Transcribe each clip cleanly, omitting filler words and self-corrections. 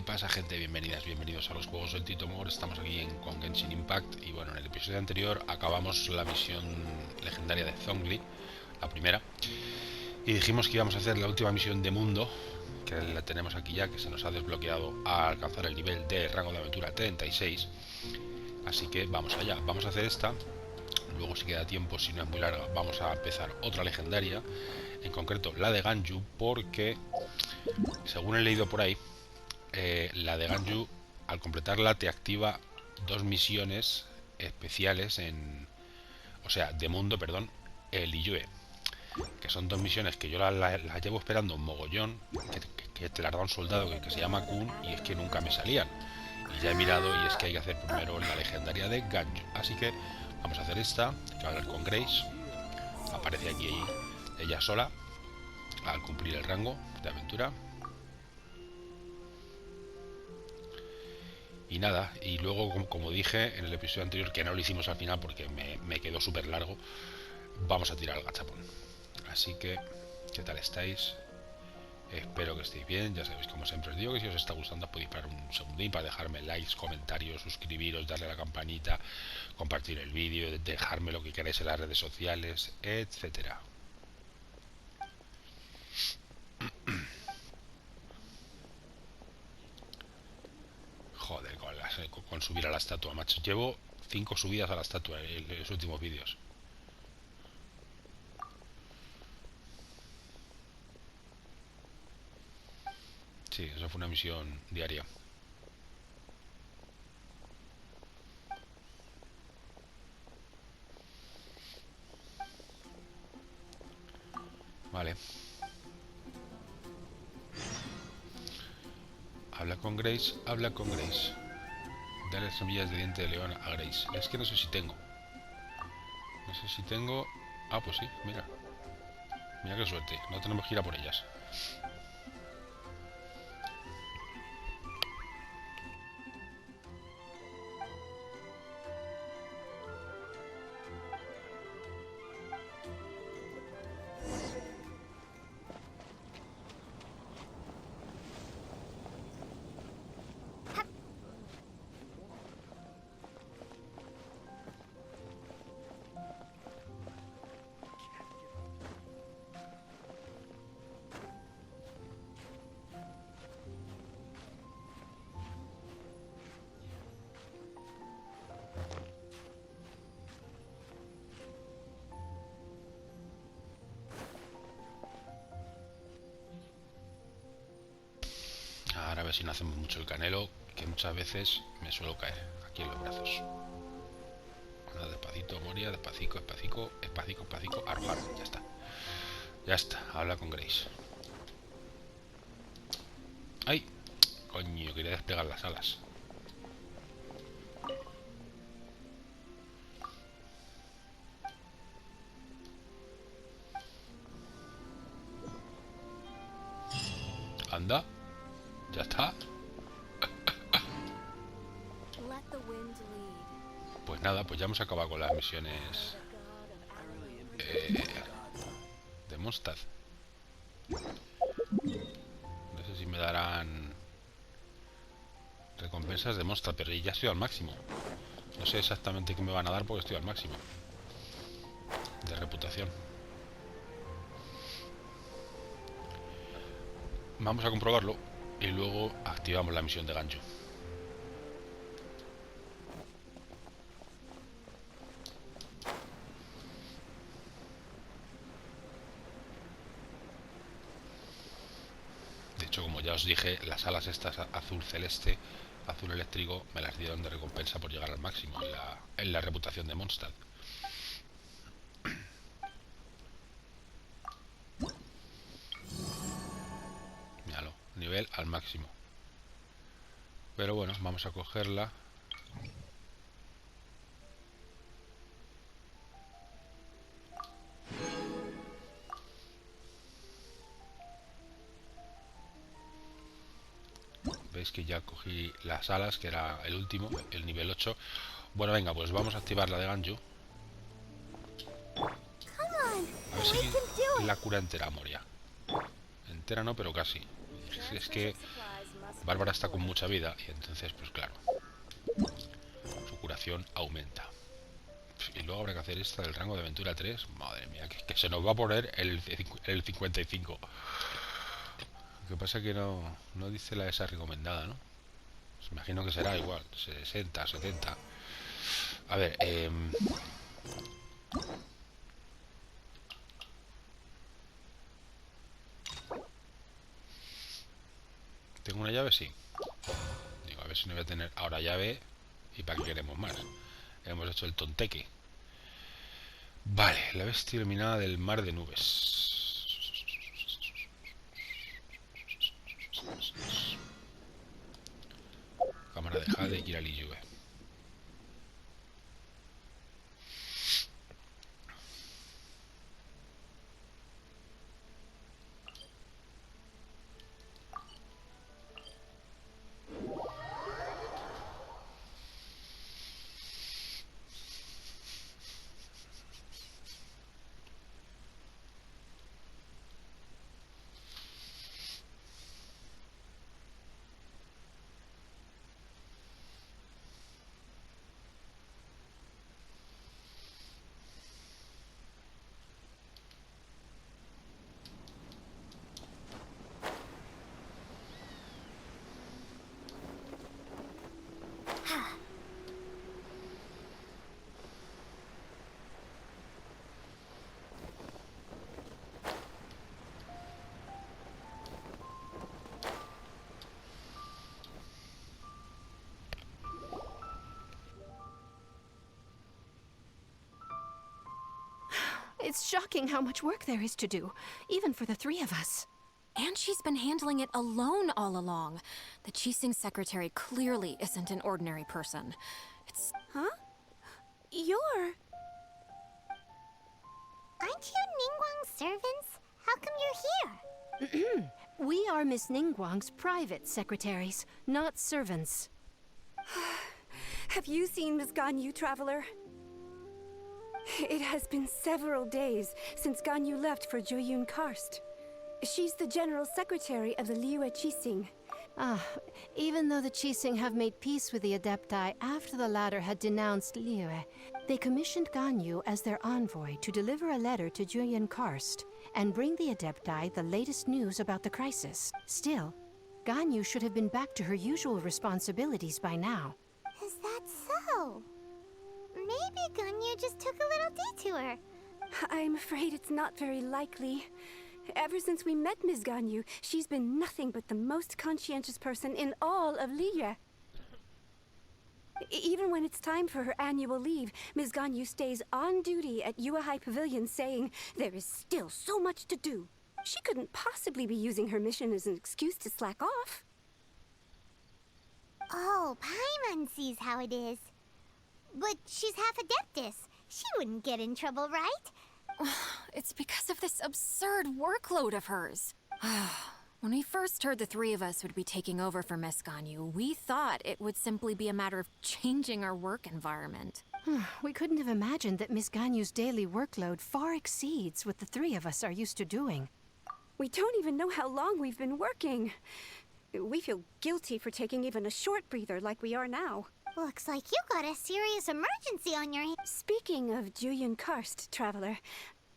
¿Qué pasa, gente? Bienvenidas, bienvenidos a los juegos del Tito. Estamos aquí con Genshin Impact y bueno, en el episodio anterior acabamos la misión legendaria de Zhongli, la primera, y dijimos que íbamos a hacer la última misión de mundo, que la tenemos aquí ya, que se nos ha desbloqueado a alcanzar el nivel de rango de aventura 36, así que vamos allá, vamos a hacer esta. Luego, si queda tiempo, si no es muy larga, vamos a empezar otra legendaria, en concreto la de Ganyu, porque según he leído por ahí, la de Ganyu, al completarla, te activa dos misiones especiales de mundo, perdón, el Liyue, que son dos misiones que yo las llevo esperando un mogollón, que te las da un soldado que se llama Kun, y es que nunca me salían. Y ya he mirado y es que hay que hacer primero la legendaria de Ganyu. Así que vamos a hacer esta, que va a hablar con Grace. Aparece aquí ella sola al cumplir el rango de aventura. Y nada, y luego, como dije en el episodio anterior, que no lo hicimos al final porque me quedó súper largo, vamos a tirar al gachapón. Así que, ¿qué tal estáis? Espero que estéis bien. Ya sabéis, como siempre os digo, que si os está gustando podéis parar un segundín para dejarme likes, comentarios, suscribiros, darle a la campanita, compartir el vídeo, dejarme lo que queráis en las redes sociales, etcétera. Joder, con subir a la estatua, macho. Llevo 5 subidas a la estatua en los últimos vídeos. Sí, eso fue una misión diaria. Vale. Habla con Grace, habla con Grace. Dale semillas de diente de león a Grace. Es que no sé si tengo. No sé si tengo... Ah, pues sí, mira. Mira qué suerte. No tenemos que ir a por ellas. Ahora a ver si no hacemos mucho el canelo, que muchas veces me suelo caer aquí en los brazos. Bueno, despacito, Moria, despacito, despacito, despacito, despacito, arrojar, ya está. Ya está, habla con Grace. ¡Ay! Coño, quería desplegar las alas. Anda. Ya está. Pues nada, pues ya hemos acabado con las misiones de Mostrar. No sé si me darán recompensas de Mostrar, pero ya estoy al máximo. No sé exactamente qué me van a dar porque estoy al máximo de reputación. Vamos a comprobarlo y luego activamos la misión de Ganyu. De hecho, como ya os dije, las alas estas azul celeste, azul eléctrico, me las dieron de recompensa por llegar al máximo en la reputación de Mondstadt. Míralo, nivel al máximo. Pero bueno, vamos a cogerla. Veis que ya cogí las alas, que era el último, el nivel 8. Bueno, venga, pues vamos a activar la de Ganyu. A ver si la cura entera a Moria. Entera no, pero casi. Es que Bárbara está con mucha vida y entonces, pues claro, su curación aumenta. Y luego habrá que hacer esta del rango de aventura 3. Madre mía, que se nos va a poner el 55. Lo que pasa es que no dice la esa recomendada, ¿no? Pues imagino que será igual, 60, 70. A ver, ¿tengo una llave? Sí. Digo, a ver si no voy a tener ahora llave. ¿Y para qué queremos más? Hemos hecho el tonteque. Vale, la bestia iluminada del mar de nubes. Cámara de jade y ir a Liyue. It's shocking how much work there is to do, even for the three of us. And she's been handling it alone all along. The Qixing secretary clearly isn't an ordinary person. It's... Huh? You're... Aren't you Ningguang's servants? How come you're here? We are Miss Ningguang's private secretaries, not servants. Have you seen Miss Ganyu, Traveler? It has been several days since Ganyu left for Jueyun Karst. She's the general secretary of the Liyue Qixing. Even though the Qixing have made peace with the Adepti after the latter had denounced Liyue, they commissioned Ganyu as their envoy to deliver a letter to Jueyun Karst and bring the Adepti the latest news about the crisis. Still, Ganyu should have been back to her usual responsibilities by now. Is that so? Maybe Ganyu just took a little detour. I'm afraid it's not very likely. Ever since we met Ms. Ganyu, she's been nothing but the most conscientious person in all of Liyue. Even when it's time for her annual leave, Ms. Ganyu stays on duty at Yuehai Pavilion saying there is still so much to do. She couldn't possibly be using her mission as an excuse to slack off. Oh, Paimon sees how it is. But she's half Adeptus. She wouldn't get in trouble, right? It's because of this absurd workload of hers. When we first heard the three of us would be taking over for Miss Ganyu, we thought it would simply be a matter of changing our work environment. We couldn't have imagined that Miss Ganyu's daily workload far exceeds what the three of us are used to doing. We don't even know how long we've been working. We feel guilty for taking even a short breather like we are now. Looks like you got a serious emergency on your hands. Speaking of Jueyun Karst, Traveler,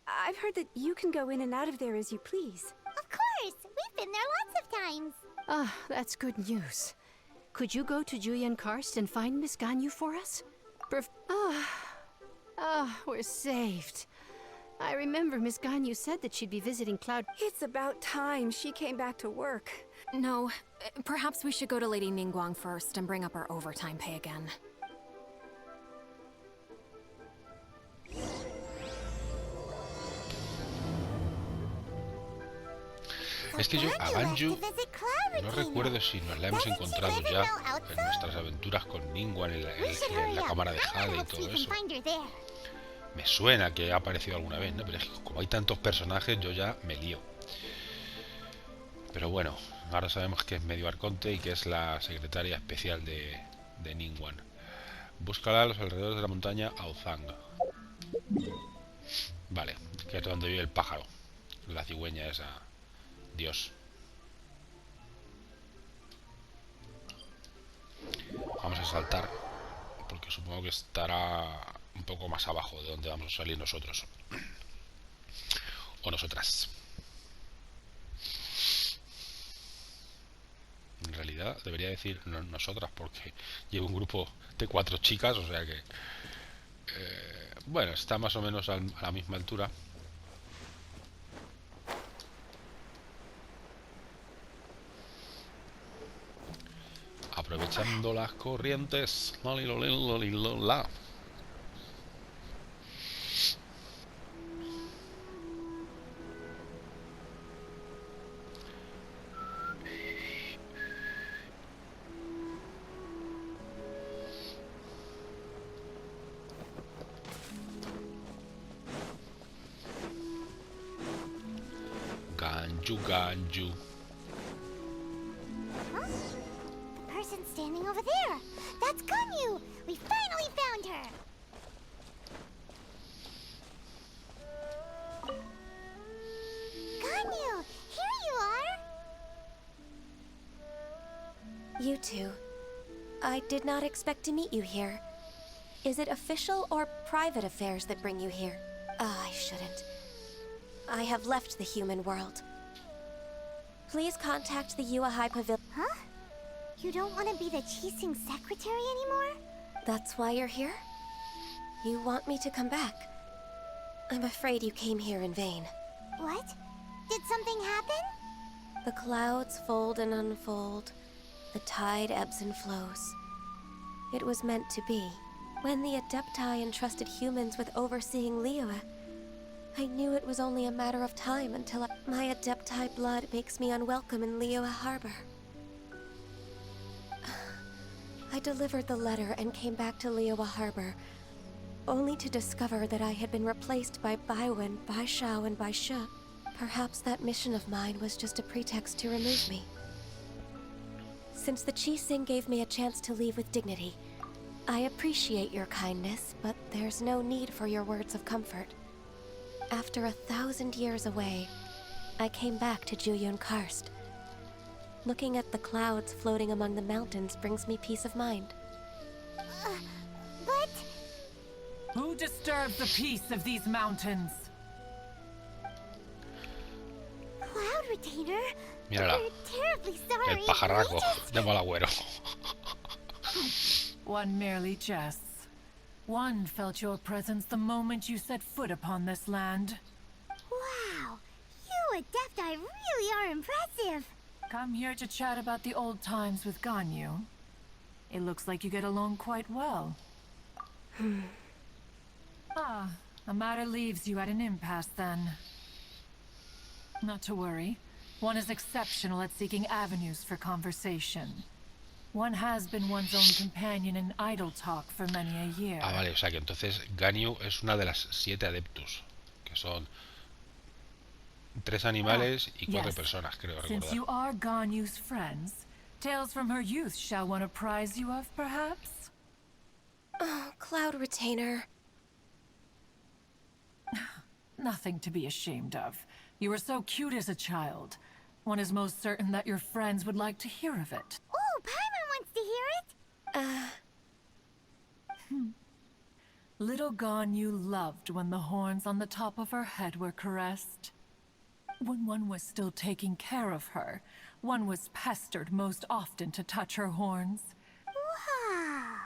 I've heard that you can go in and out of there as you please. Of course! We've been there lots of times. That's good news. Could you go to Jueyun Karst and find Miss Ganyu for us? We're saved. I remember Miss Ganyu said that she'd be visiting Cloud. It's about time she came back to work. No, perhaps we should go to Lady Ningguang first and bring up our overtime pay again. Es que yo a Ganyu no recuerdo si nos la hemos encontrado ya en nuestras aventuras con Ningguang en la cámara de jade y todo eso. Me suena que ha aparecido alguna vez, ¿no? Pero es que como hay tantos personajes yo ya me lío. Pero bueno, ahora sabemos que es medio arconte y que es la secretaria especial de Ningguang. Búscala a los alrededores de la montaña Aozang. Vale, que es donde vive el pájaro. La cigüeña esa. Dios. Vamos a saltar, porque supongo que estará un poco más abajo de donde vamos a salir nosotros. O nosotras. En realidad debería decir nosotras, porque llevo un grupo de 4 chicas, o sea que... bueno, está más o menos a la misma altura. Aprovechando las corrientes. La. Ganyu. Huh? The person standing over there. That's Ganyu. We finally found her. Ganyu, here you are. You two. I did not expect to meet you here. Is it official or private affairs that bring you here? I shouldn't. I have left the human world. Please contact the Yuehai Pavilion. Huh? You don't want to be the Qixing secretary anymore? That's why you're here? You want me to come back? I'm afraid you came here in vain. What? Did something happen? The clouds fold and unfold. The tide ebbs and flows. It was meant to be. When the Adepti entrusted humans with overseeing Liyue, I knew it was only a matter of time until my Adepti blood makes me unwelcome in Liyue Harbor. I delivered the letter and came back to Liyue Harbor, only to discover that I had been replaced by Baiwen, Baishao, and Baishu. Perhaps that mission of mine was just a pretext to remove me. Since the Qixing gave me a chance to leave with dignity, I appreciate your kindness, but there's no need for your words of comfort. After 1,000 years away, I came back to Jueyun Karst. Looking at the clouds floating among the mountains brings me peace of mind. But... Who disturbs the peace of these mountains? Cloud Retainer? Mírala. We're terribly sorry. El pajarraco de mal agüero. One merely jests. One felt your presence the moment you set foot upon this land. Wow. You Adepti really are impressive. Come here to chat about the old times with Ganyu. It looks like you get along quite well. The matter leaves you at an impasse then. Not to worry. One is exceptional at seeking avenues for conversation. One has been one's own companion in idle talk for many a year. Ah, vale, o sea que entonces Ganyu es una de las 7 adeptus, que son 3 animales y 4 yes. personas, creo Since recordar. you are Ganyu's friends, tales from her youth shall one apprise you of, perhaps? Oh, Cloud Retainer. Nothing to be ashamed of. You were so cute as a child. One is most certain that your friends would like to hear of it. Oh, Paimon wants to hear it. Little Ganyu loved when the horns on the top of her head were caressed. When one was still taking care of her, one was pestered most often to touch her horns. Wow.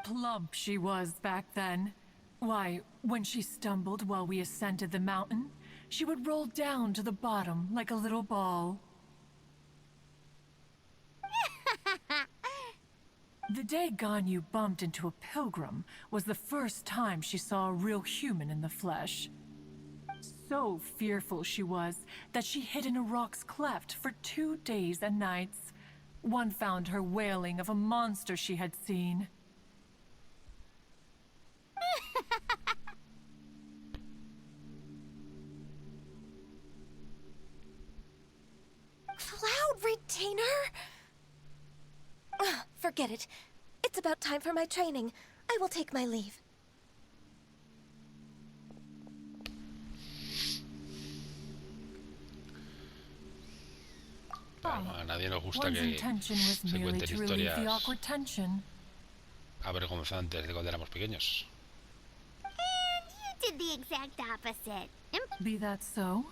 Plump she was back then. Why, when she stumbled while we ascended the mountain, she would roll down to the bottom like a little ball. The day Ganyu bumped into a pilgrim was the first time she saw a real human in the flesh. So fearful she was that she hid in a rock's cleft for 2 days and nights. One found her wailing of a monster she had seen. Cloud Retainer? Forget it. It's about time for my training. I will take my leave. Claro, a nadie nos gusta One's que intention was se merely cuenten to relieve the historias awkward tension. avergonzantes de cuando éramos pequeños. And you did the exact opposite. Be that so?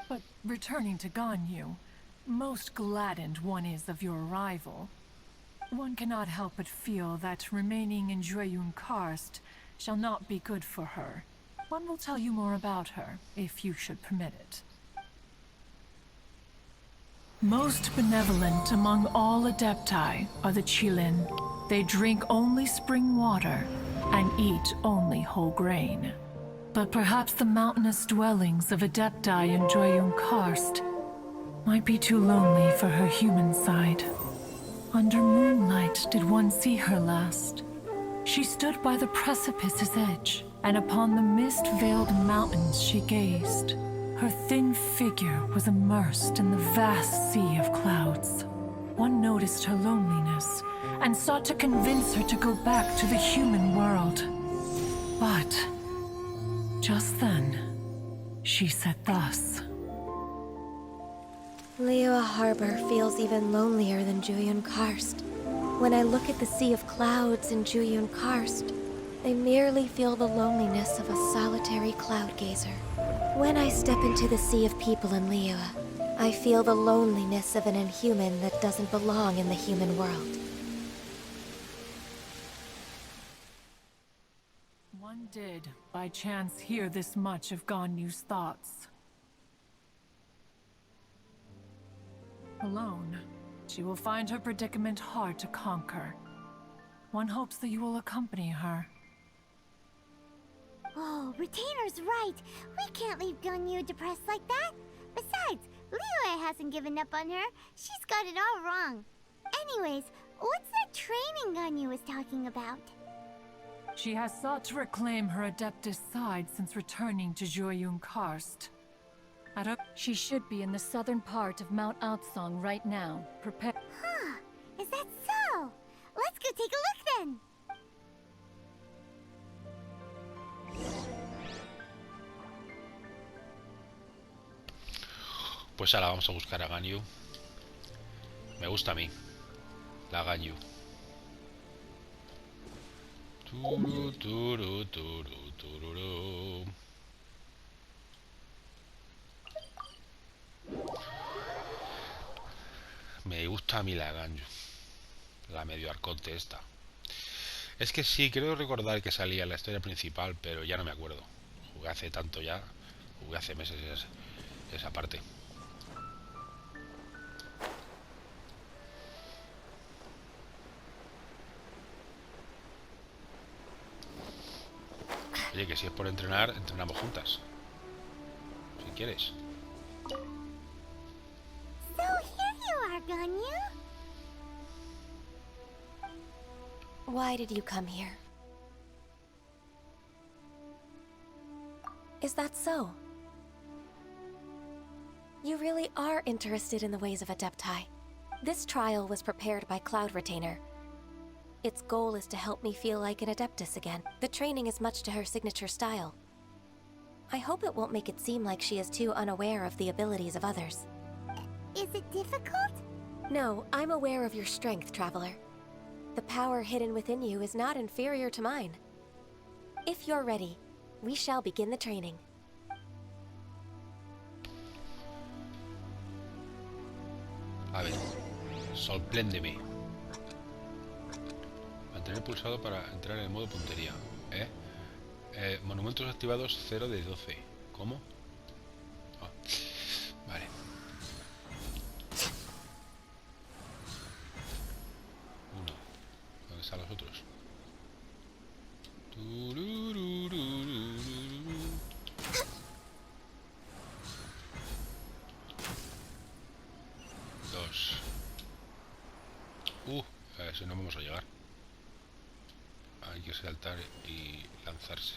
But returning to Ganyu, most gladdened one is of your arrival. One cannot help but feel that remaining in Jueyun Karst shall not be good for her. One will tell you more about her, if you should permit it. Most benevolent among all Adepti are the Qilin. They drink only spring water and eat only whole grain. But perhaps the mountainous dwellings of Adepti in Jueyun Karst might be too lonely for her human side. Under moonlight did one see her last. She stood by the precipice's edge, and upon the mist-veiled mountains she gazed. Her thin figure was immersed in the vast sea of clouds. One noticed her loneliness, and sought to convince her to go back to the human world. But just then, she said thus. Liyue Harbor feels even lonelier than Jueyun Karst. When I look at the sea of clouds in Jueyun Karst, I merely feel the loneliness of a solitary cloud gazer. When I step into the sea of people in Liyue, I feel the loneliness of an inhuman that doesn't belong in the human world. One did, by chance, hear this much of Ganyu's thoughts. Alone, she will find her predicament hard to conquer. One hopes that you will accompany her. Oh, Retainer's right. We can't leave Ganyu depressed like that. Besides, Liyue hasn't given up on her. She's got it all wrong. Anyways, what's that training Ganyu was talking about? She has sought to reclaim her Adeptus side since returning to Jueyun Karst. She should be in the southern part of Mount Aotsong right now. Prepare. Huh, is that so? Let's go take a look then. Pues ahora vamos a buscar a Ganyu. Me gusta a mí la Ganyu. Turu, turu, turu, tururu. Me gusta a mí la Ganyu, la medio arconte esta. Es que sí, creo recordar que salía en la historia principal, pero ya no me acuerdo. Jugué hace tanto ya, jugué hace meses esa parte. Oye, que si es por entrenar, entrenamos juntas. Si quieres. So here you are, Ganyu. Why did you come here? Is that so? You really are interested in the ways of Adepti. This trial was prepared by Cloud Retainer. Its goal is to help me feel like an Adeptus again. The training is much to her signature style. I hope it won't make it seem like she is too unaware of the abilities of others. Is it difficult? No, I'm aware of your strength, Traveler. The power hidden within you is not inferior to mine. If you're ready, we shall begin the training. A ver, sorpréndeme. Mantener pulsado para entrar en el modo puntería. Monumentos activados 0 de 12. ¿Cómo? Ah, vale. Uno. ¿Dónde están los otros? Dos. A ver si no vamos a llegar. Hay que saltar y lanzarse.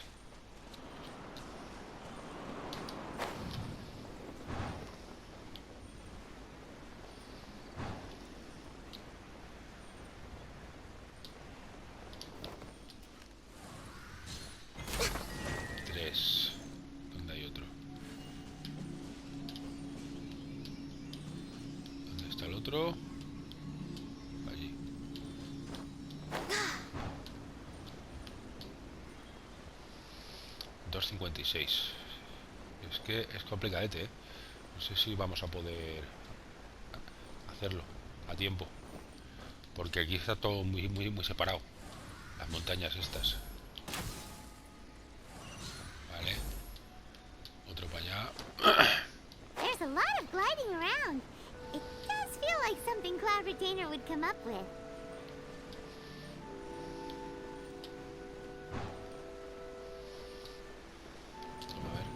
Tres. ¿Dónde hay otro? ¿Dónde está el otro? otro. Allí. $2.56. Es que es complicadete, ¿eh? No sé si vamos a poder hacerlo a tiempo. Porque aquí está todo muy separado. Las montañas estas. Vale. Otro para allá. There's a lot of gliding around. It does feel like something Cloud Retainer would come up with. A ver.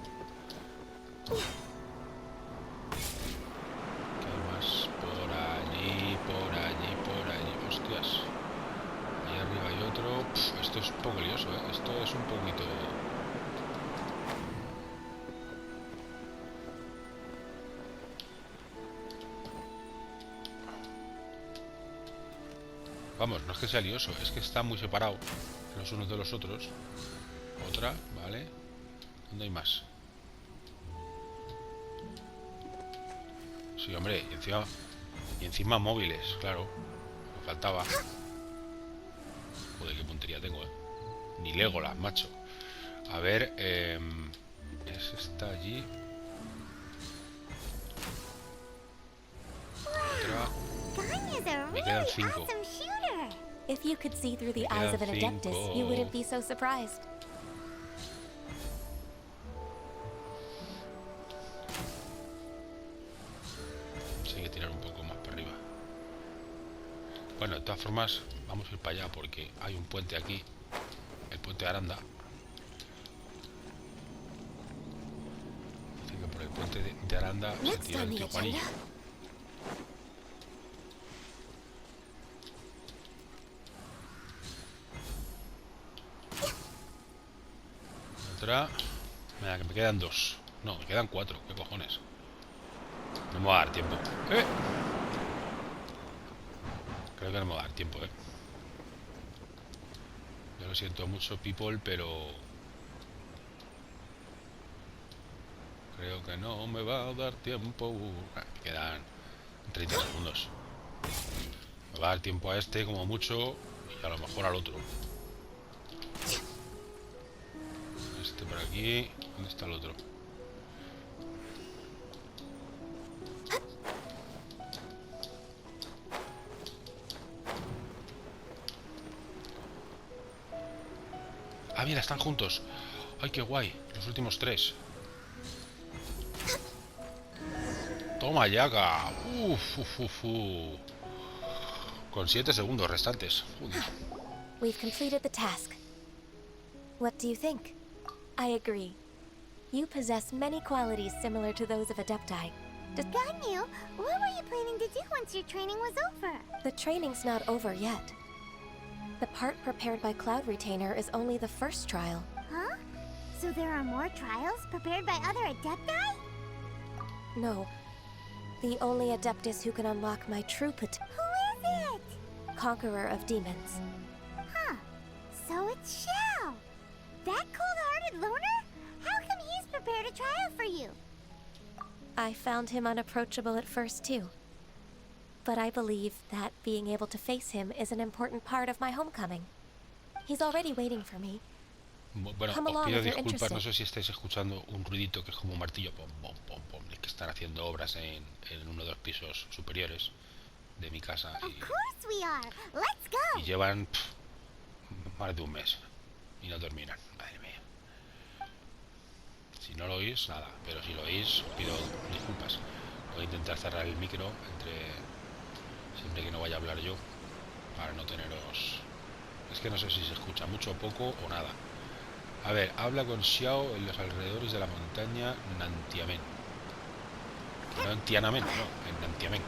¿Qué hay más? Por allí. Hostias. Ahí arriba hay otro. Esto es un poco lioso, ¿eh? Esto es un poquito... Vamos, no es que sea lioso, es que está muy separado los unos de los otros. Otra, vale. ¿Dónde hay más? Sí, hombre, y encima móviles, claro. Me faltaba. Joder, qué puntería tengo, Ni Legolas, macho. A ver, es esta allí. Otra. Me quedan 5. If you could see through the eyes of an adeptus, you wouldn't be so surprised. Sí, hay que tirar un poco más para arriba. Bueno, de todas formas, vamos a ir para allá porque hay un puente aquí. El puente de Aranda. Así que por el puente de Aranda se tira el tío Juanillo. Otra. Mira, que me quedan 2. No, me quedan 4. ¿Qué cojones? No me va a dar tiempo. Creo que no me va a dar tiempo, Yo lo siento mucho, people, pero... creo que no me va a dar tiempo. Me quedan 30 segundos. Me va a dar tiempo a este como mucho y a lo mejor al otro. Este por aquí. ¿Dónde está el otro? Ah, mira, están juntos. Ay, qué guay. Los últimos 3. Toma, yaga. Con 7 segundos restantes. Joder. We've completed the task. What do you think? I agree. You possess many qualities similar to those of Adepti. Ganyu, what were you planning to do once your training was over? The training's not over yet. The part prepared by Cloud Retainer is only the first trial. Huh? So there are more trials prepared by other Adepti? No. The only Adeptus who can unlock my true Who is it? Conqueror of Demons. Huh. So it's Xiao. That cold-hearted loner? How come he's prepared a trial for you? I found him unapproachable at first, too. But I believe that being able to face him is an important part of my homecoming. He's already waiting for me. Bueno, Come os along pido if you're disculpas, no interested. sé si estáis escuchando un ruidito que es como un martillo, pom, pom, pom, pom, que están haciendo obras en uno de los pisos superiores de mi casa Of course we are. Let's go. y llevan más de un mes y no terminan. Madre mía. Si no lo oís, nada, pero si lo oís, os pido disculpas. Voy a intentar cerrar el micro siempre que no vaya a hablar yo, para no teneros... Es que no sé si se escucha mucho o poco o nada. A ver, habla con Xiao en los alrededores de la montaña Nantiamen. No en Tiananmen, no, en Nantiamen.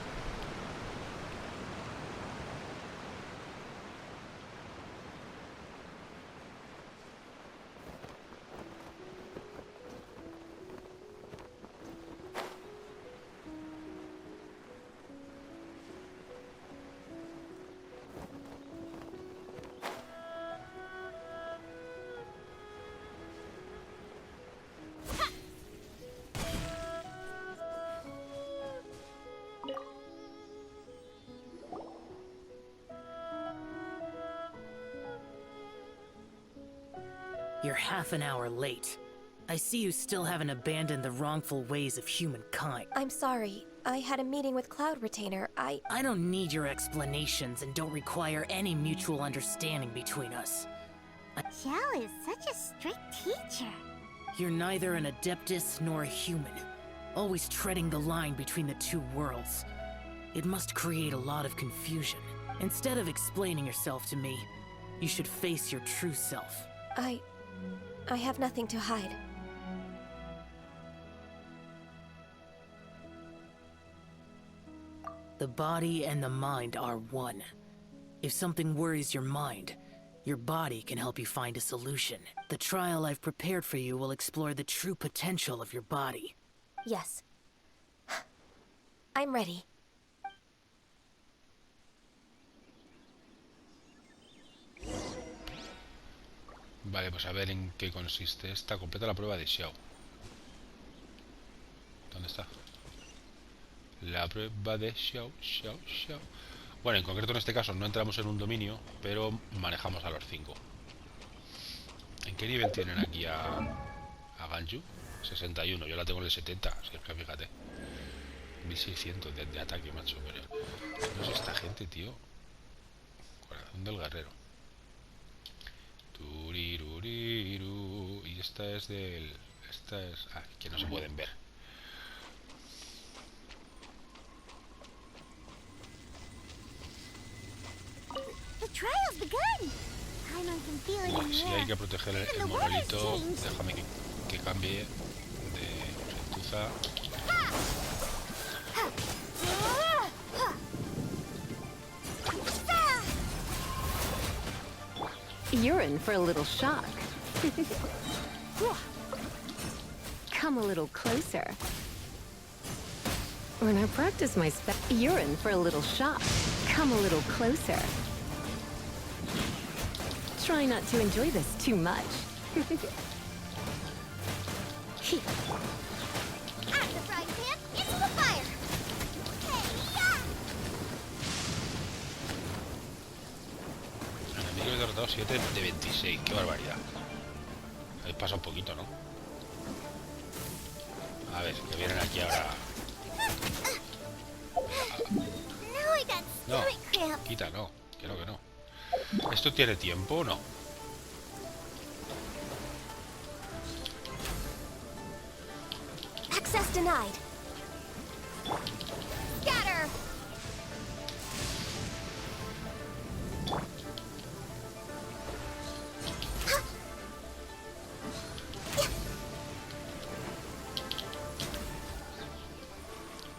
You're half an hour late. I see you still haven't abandoned the wrongful ways of humankind. I'm sorry. I had a meeting with Cloud Retainer. I don't need your explanations and don't require any mutual understanding between us. Xiao is such a strict teacher. You're neither an Adeptus nor a human, always treading the line between the two worlds. It must create a lot of confusion. Instead of explaining yourself to me, you should face your true self. I have nothing to hide. The body and the mind are one. If something worries your mind, your body can help you find a solution. The trial I've prepared for you will explore the true potential of your body. Yes. I'm ready. Vale, pues a ver en qué consiste esta. Completa la prueba de Xiao. ¿Dónde está? La prueba de Xiao. Bueno, en concreto en este caso no entramos en un dominio, pero manejamos a los 5. ¿En qué nivel tienen aquí a Ganyu? 61, yo la tengo en el 70, así que fíjate. 1600 de ataque, macho. Pero no es esta gente, tío. Corazón del guerrero. Turiruriru. Y esta es del... Esta es... Ah, que no se pueden ver. The trial's begun. Paimon can feel it in the Si air. hay que proteger el monolito, déjame que cambie de gentuza. You're in for a little shock. Come a little closer. When I practice my you're in for a little shock. Come a little closer. Try not to enjoy this too much. At the frying pan, into the fire. Enemigos derrotados 7 de 26. Qué barbaridad. Ahí pasa un poquito, ¿no? A ver, que vienen aquí ahora. Now I got No, stomach cramp. quita, no. Que no, que no. ¿Esto tiene tiempo o no? Access denied. Scatter.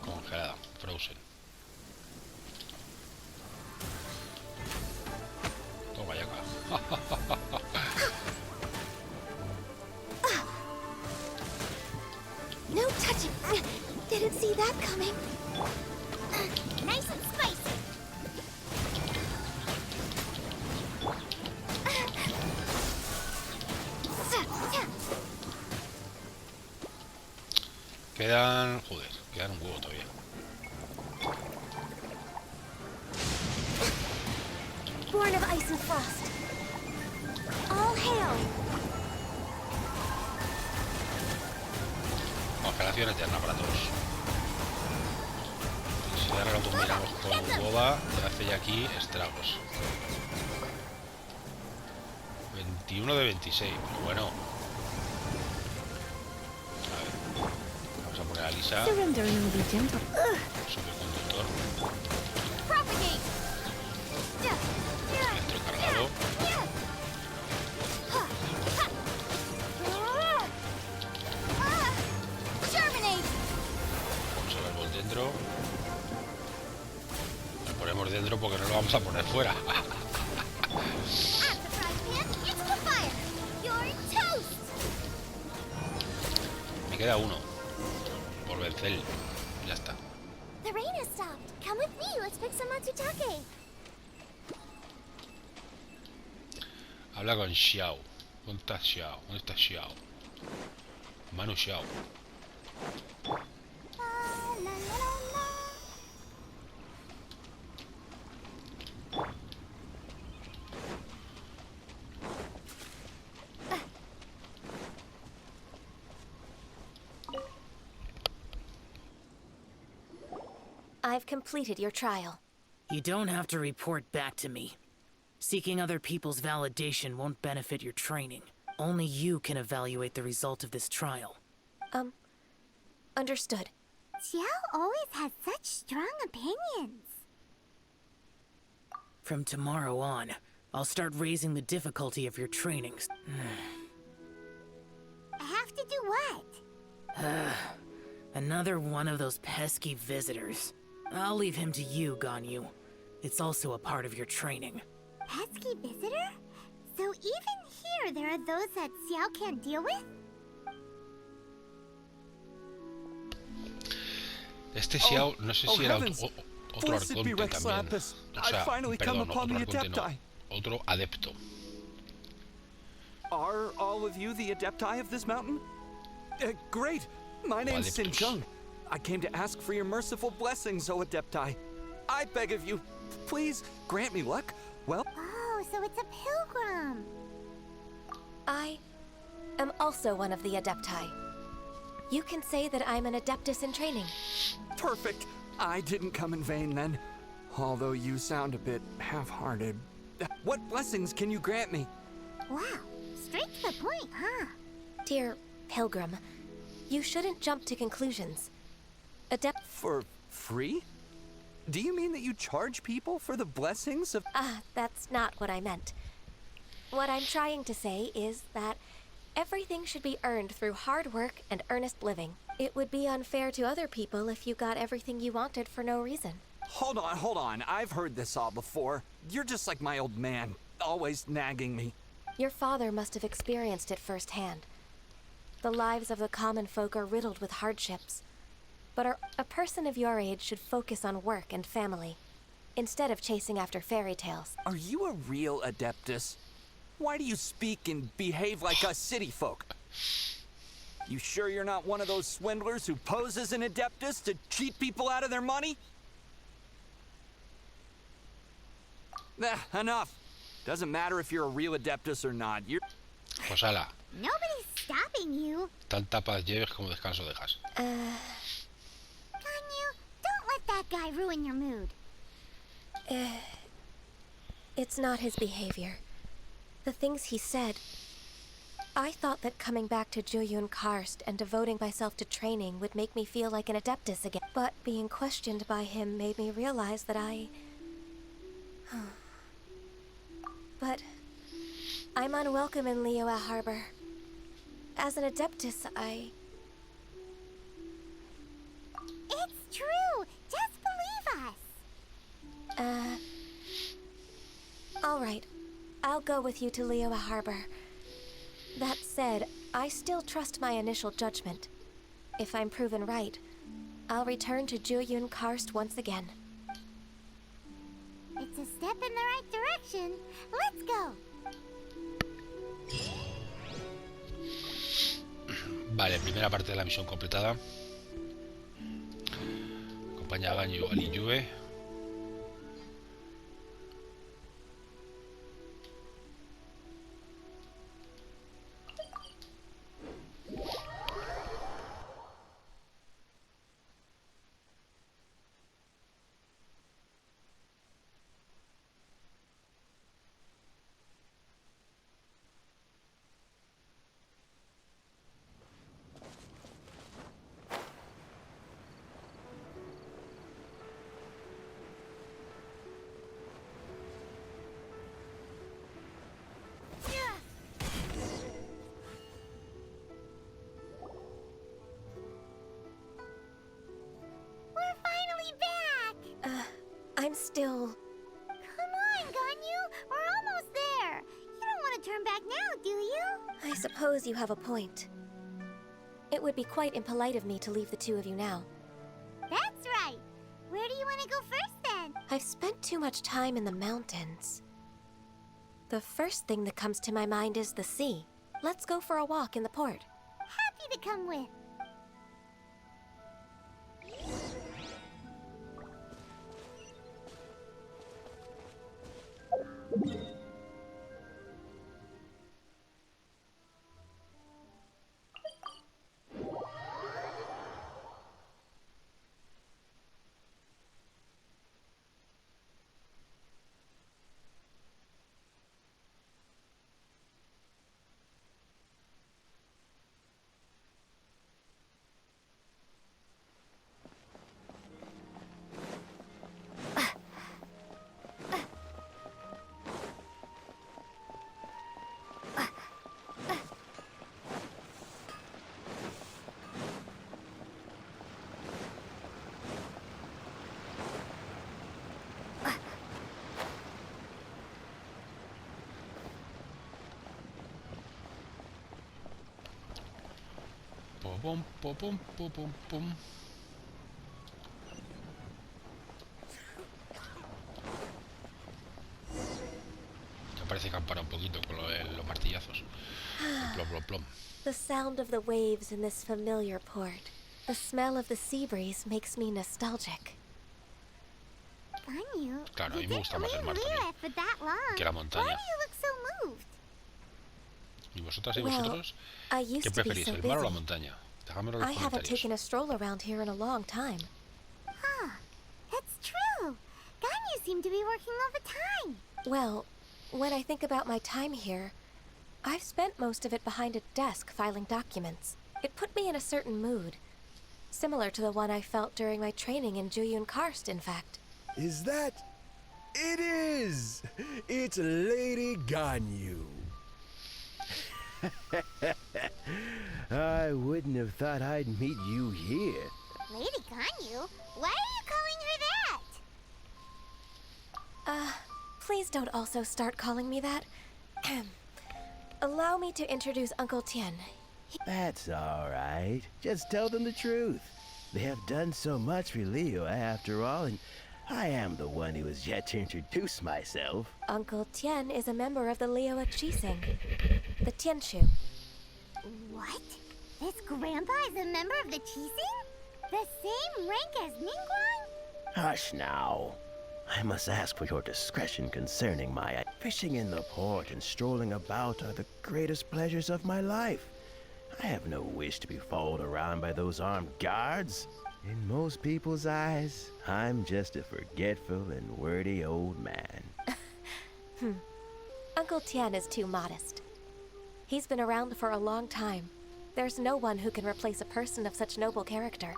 Congelada, frozen. Toma ya acá. No touching. Didn't see that coming. Nice and spicy. Quedan... Joder, quedan un huevo todavía. Born of ice and frost. All hail. Congelación eterna para todos. Y si ahora lo combinamos con boba, te hace ya aquí estragos. 21 de 26, pero bueno. A ver, vamos a poner a Lisa, Surrender and will be gentle. superconductor, Propagate. electrocargado. Germinate. Vamos a ver por dentro. Lo ponemos dentro porque no lo vamos a poner fuera. At the frying pan, into the fire. You're toast. Me queda uno por vencer. Ya está. The rain has stopped. Come with me. Let's pick some matsutake. Habla con Xiao. ¿Dónde está Xiao? ¿Dónde está Xiao? Manu Xiao. I've completed your trial. You don't have to report back to me. Seeking other people's validation won't benefit your training. Only you can evaluate the result of this trial. Understood. Xiao always has such strong opinions. From tomorrow on, I'll start raising the difficulty of your trainings. I have to do what? Another one of those pesky visitors. I'll leave him to you, Ganyu. It's also a part of your training. Pesky visitor? So even here there are those that Xiao can't deal with? Este Xiao, no sé si era heavens. otro Blessed be arconte Rex también. Lapis. O sea, I finally come perdón, upon otro the arconte no, Adepti. otro adepto. Are all of you the Adepti of this mountain? Great! My name's Sin Adeptus. Chung. I came to ask for your merciful blessings, O Adepti. I beg of you, please grant me luck. Well, Oh, so it's a pilgrim. I am also one of the Adepti. You can say that I'm an Adeptus in training. perfect. I didn't come in vain then. Although you sound a bit half-hearted. What blessings can you grant me? Wow, straight to the point, huh? Dear Pilgrim, you shouldn't jump to conclusions. For free? Do you mean that you charge people for the blessings of... That's not what I meant. What I'm trying to say is that everything should be earned through hard work and earnest living. It would be unfair to other people if you got everything you wanted for no reason. Hold on. I've heard this all before. You're just like my old man, always nagging me. Your father must have experienced it firsthand. The lives of the common folk are riddled with hardships. But a person of your age should focus on work and family, instead of chasing after fairy tales. Are you a real Adeptus? Why do you speak and behave like us city folk? You sure you're not one of those swindlers who pose as an Adeptus to cheat people out of their money? Enough. Doesn't matter if you're a real Adeptus or not. You're... Pues ala, Nobody's stopping you. tan tapas lleves como descanso dejas. Ganyu, don't let that guy ruin your mood. It's not his behavior. The things he said. I thought that coming back to Jueyun Karst and devoting myself to training would make me feel like an Adeptus again. But being questioned by him made me realize that But I'm unwelcome in Liyue Harbor. As an Adeptus, It's true. Just believe us. All right. I'll go with you to Liyue Harbor. That said, I still trust my initial judgment. If I'm proven right, I'll return to Jueyun Karst once again. It's a step in the right direction. Let's go. Vale, primera parte de la misión completada. Acompaña a Ganyu a Liyue. We're finally back. I'm still... Come on, Ganyu. We're almost there. You don't want to turn back now, do you? I suppose you have a point. It would be quite impolite of me to leave the two of you now. That's right. Where do you want to go first, then? I've spent too much time in the mountains. The first thing that comes to my mind is the sea. Let's go for a walk in the port. Happy to come with. Pum, pum, pum, pum, pum, pum. Ya parece que han parado un poquito con los martillazos. Plom, plom, plom. The sound of the waves in this familiar port. The smell of the sea breeze makes me nostalgic. Ganyu, Claro, a mí you me didn't gusta más el leave mar Liyue también for that long. que la Why montaña. do you look so moved? ¿Y vosotras y Well, vosotros? I used ¿Qué to be preferís, so el mar o la busy. montaña? Dejadmelo en los I haven't comentarios. taken a stroll around here in a long time. Huh, that's true. Ganyu seemed to be working all the time. Well, when I think about my time here, I've spent most of it behind a desk filing documents. It put me in a certain mood. Similar to the one I felt during my training in Jueyun Karst, in fact. Is that... It is! It's Lady Ganyu. I wouldn't have thought I'd meet you here. Lady Ganyu? Why are you calling her that? Please don't also start calling me that. Allow me to introduce Uncle Tien. That's all right. Just tell them the truth. They have done so much for Liyue after all, and I am the one who has yet to introduce myself. Uncle Tien is a member of the Liyue Qixing, the Tianshu. What? This grandpa is a member of the Qixing? The same rank as Ningguang? Hush now. I must ask for your discretion concerning my fishing in the port and strolling about are the greatest pleasures of my life. I have no wish to be followed around by those armed guards. In most people's eyes, I'm just a forgetful and wordy old man. Uncle Tien is too modest. He's been around for a long time. There's no one who can replace a person of such noble character.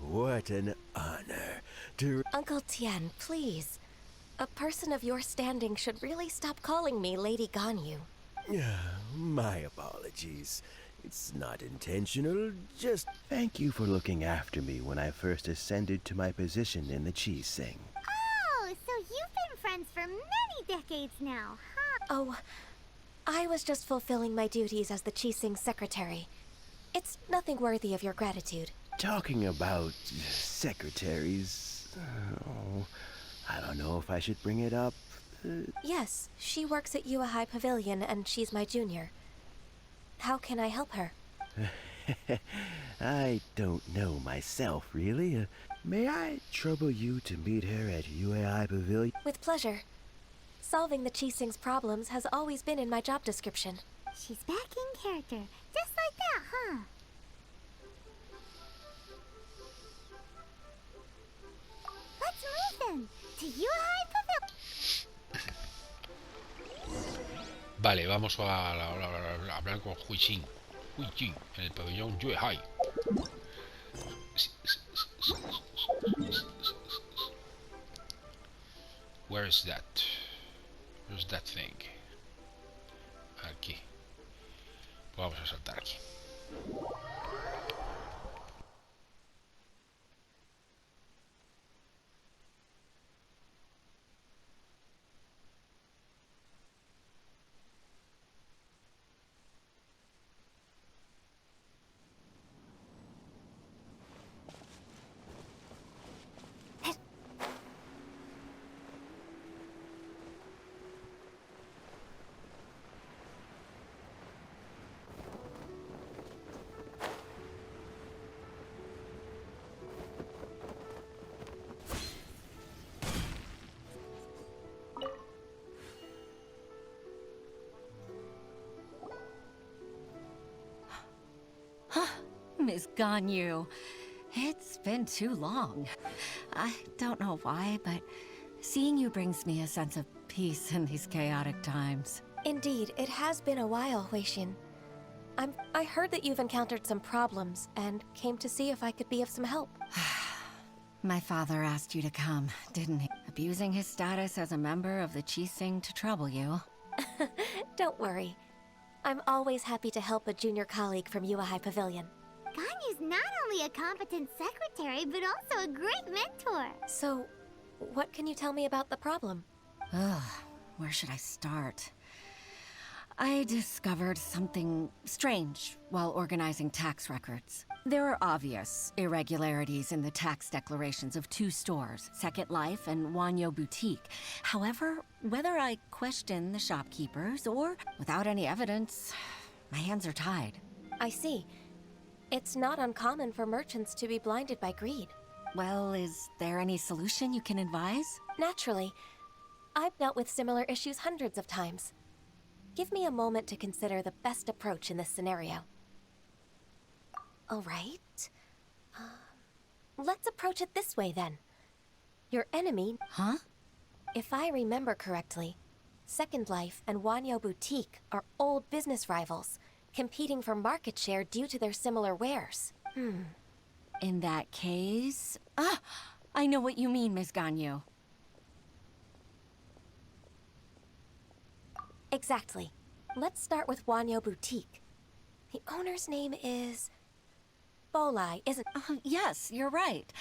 What an honor to... Uncle Tien, please. A person of your standing should really stop calling me Lady Ganyu. My apologies. It's not intentional, just thank you for looking after me when I first ascended to my position in the Qixing. Oh, so you've been friends for many decades now, huh? Oh, I was just fulfilling my duties as the Qixing secretary. It's nothing worthy of your gratitude. Talking about secretaries... I don't know if I should bring it up. Yes, she works at Yue High Pavilion and she's my junior. How can I help her? I don't know myself, really. May I trouble you to meet her at Yue High Pavilion? With pleasure. Solving the Qixing's problems has always been in my job description. She's back in character, just like that, huh? Let's move then, to Yue High Pavilion. Vale, vamos a hablar con Huixing. Huixing, en el pabellón Yue High. Where is that? Where's that thing? Aquí. Pues vamos a saltar aquí. Miss Ganyu, it's been too long. I don't know why, but seeing you brings me a sense of peace in these chaotic times. Indeed, it has been a while, Huixin. I heard that you've encountered some problems and came to see if I could be of some help. My father asked you to come, didn't he? Abusing his status as a member of the Qixing to trouble you. Don't worry. I'm always happy to help a junior colleague from Yue High Pavilion. Ganyu's not only a competent secretary, but also a great mentor. So, what can you tell me about the problem? Ugh, where should I start? I discovered something strange while organizing tax records. There are obvious irregularities in the tax declarations of 2 stores, Second Life and Wanyo Boutique. However, whether I question the shopkeepers or without any evidence, my hands are tied. I see. It's not uncommon for merchants to be blinded by greed. Well, is there any solution you can advise? Naturally. I've dealt with similar issues hundreds of times. Give me a moment to consider the best approach in this scenario. All right. Let's approach it this way, then. Your enemy... Huh? If I remember correctly, Second Life and Wanyo Boutique are old business rivals, competing for market share due to their similar wares. In that case... Ah! I know what you mean, Ms. Ganyu. Exactly. Let's start with Wanyo Boutique. The owner's name is... Bolai, isn't... Yes, you're right.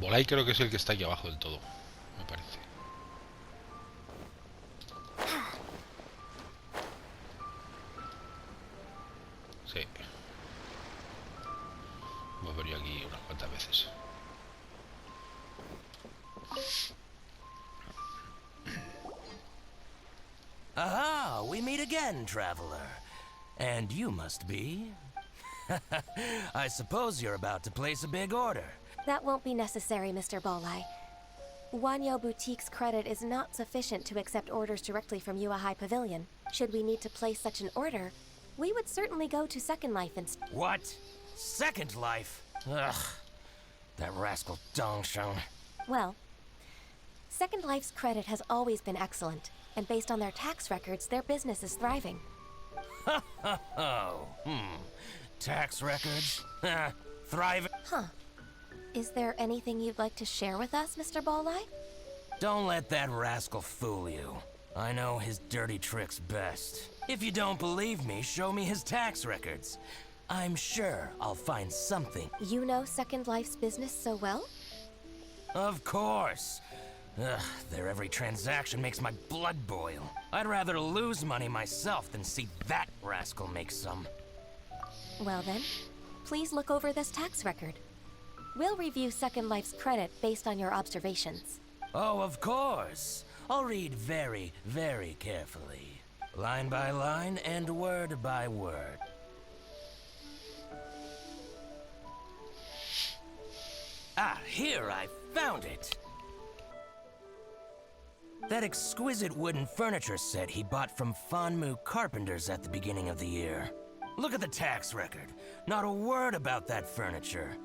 Bolai creo que es el que está aquí abajo del todo, me parece. Sí. Hemos venido aquí unas cuantas veces. Aha! We meet again, traveler. And you must be... I suppose you're about to place a big order. That won't be necessary, Mr. Bolai. Wanyo Boutique's credit is not sufficient to accept orders directly from Yua High Pavilion. Should we need to place such an order, we would certainly go to Second Life instead. What? Second Life? Ugh. That rascal Dongsheng. Well, Second Life's credit has always been excellent, and based on their tax records, their business is thriving. Tax records? Thriving? Huh. Is there anything you'd like to share with us, Mr. Bolai? Don't let that rascal fool you. I know his dirty tricks best. If you don't believe me, show me his tax records. I'm sure I'll find something. You know Second Life's business so well? Of course. Ugh, their every transaction makes my blood boil. I'd rather lose money myself than see that rascal make some. Well then, please look over this tax record. We'll review Second Life's credit based on your observations. Oh, of course. I'll read very, very carefully. Line by line and word by word. Ah, here, I found it! That exquisite wooden furniture set he bought from Fanmu Carpenters at the beginning of the year. Look at the tax record. Not a word about that furniture.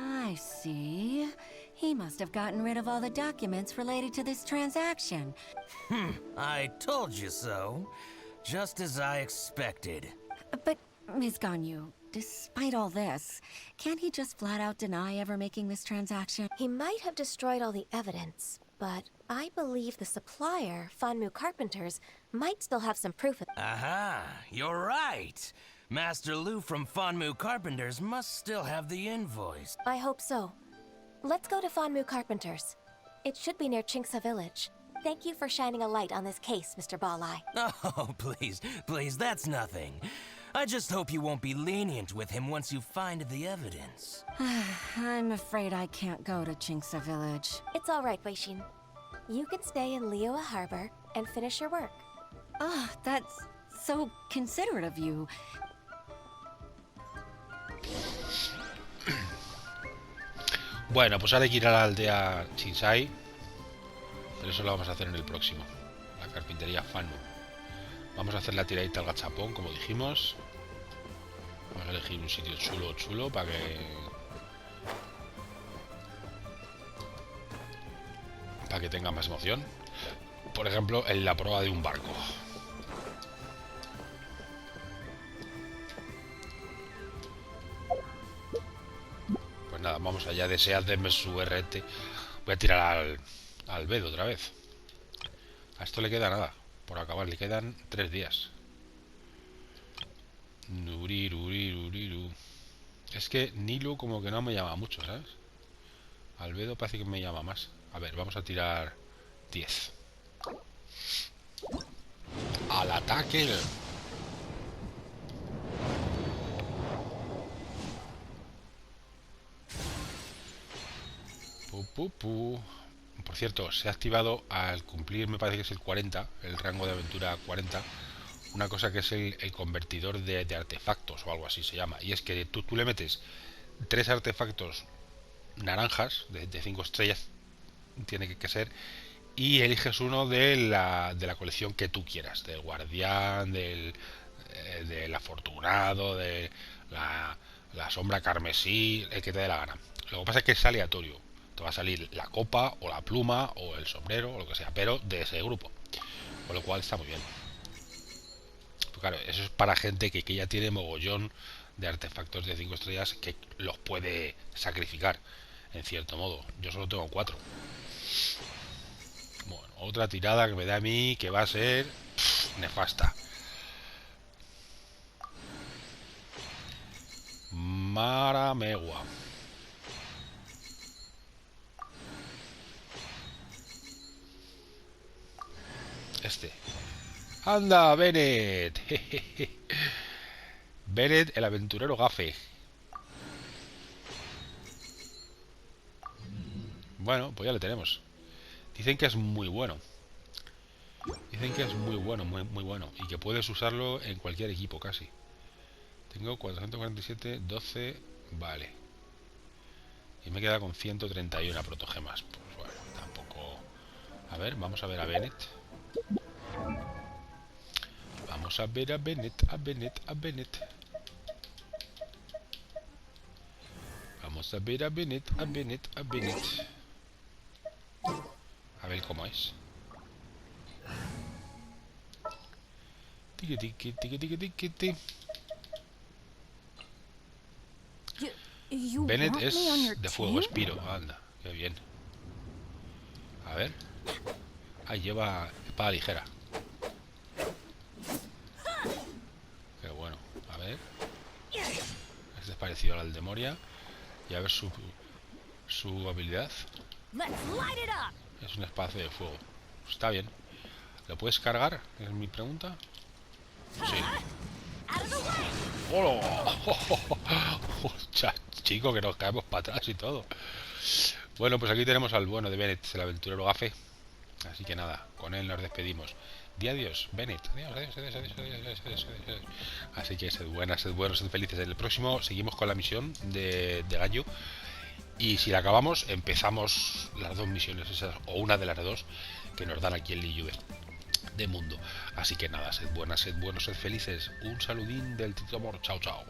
I see. He must have gotten rid of all the documents related to this transaction. I told you so. Just as I expected. But, Ms. Ganyu, despite all this, can't he just flat out deny ever making this transaction? He might have destroyed all the evidence, but I believe the supplier, Fanmu Carpenters, might still have some proof of it. Aha, you're right. Master Lu from Fanmu Carpenters must still have the invoice. I hope so. Let's go to Fanmu Carpenters. It should be near Chingsa Village. Thank you for shining a light on this case, Mr. Bolai. Oh, please, that's nothing. I just hope you won't be lenient with him once you find the evidence. I'm afraid I can't go to Chingsa Village. It's all right, Weishin. You can stay in Liyue Harbor and finish your work. Oh, that's so considerate of you. Bueno, pues ahora hay que ir a la aldea Chinsai, pero eso lo vamos a hacer en el próximo. La carpintería Fanmu. Vamos a hacer la tiradita al gachapón, como dijimos. Vamos a elegir un sitio chulo para que tenga más emoción. Por ejemplo, en la proa de un barco. Pues allá deseadme suerte. Voy a tirar al Bedo otra vez. A esto le queda nada. Por acabar, le quedan 3 días. Nuriruriru. Es que Nilu como que no me llama mucho, ¿sabes? Albedo parece que me llama más. A ver, vamos a tirar 10. ¡Al ataque! Por cierto, se ha activado al cumplir, me parece que es el 40, el rango de aventura 40, una cosa que es el convertidor de artefactos o algo así se llama. Y es que tú le metes 3 artefactos naranjas de 5 estrellas, tiene que ser, y eliges uno de la colección que tú quieras, del guardián, del afortunado, de la sombra carmesí, el que te dé la gana. Lo que pasa es que es aleatorio. Te va a salir la copa o la pluma o el sombrero o lo que sea, pero de ese grupo, con lo cual está muy bien. Pues claro, eso es para gente que ya tiene mogollón de artefactos de 5 estrellas que los puede sacrificar en cierto modo. Yo solo tengo 4. Bueno, otra tirada que me da a mí que va a ser nefasta. Maramegua. Este. ¡Anda, Bennett! Bennett, el aventurero gafe. Bueno, pues ya le tenemos. Dicen que es muy bueno. Dicen que es muy bueno, muy bueno. Y que puedes usarlo en cualquier equipo casi. Tengo 447, 12... Vale. Y me queda con 131 protogemas. Pues bueno, tampoco... A ver, vamos a ver a Bennett. Vamos a ver a Bennett, a Bennett, a Bennett. Vamos a ver a Bennett, a Bennett, a Bennett. A ver cómo es. Tiki tiki tiki tiki tiki tiki. Bennett es de fuego espiro. Anda, qué bien. A ver. Ahí lleva espada ligera. Qué bueno. A ver. Este es parecido al de Moria. Y a ver su habilidad. Es un espacio de fuego. Está bien. ¿Lo puedes cargar? Es mi pregunta. Sí. ¡Hola! Chico, que nos caemos para atrás y todo. Bueno, pues aquí tenemos al bueno de Bennett, el aventurero gafe. Así que nada, con él nos despedimos. Di adiós, Bennett. Adiós, adiós, adiós, adiós, adiós, adiós, adiós. Así que sed buenas, sed buenos, sed felices. En el próximo seguimos con la misión de Ganyu. Y si la acabamos, empezamos las 2 misiones esas, o una de las 2 que nos dan aquí en Liyue de mundo. Así que nada, sed buenas, sed buenos, sed felices. Un saludín del Tito Amor. Chao, chao.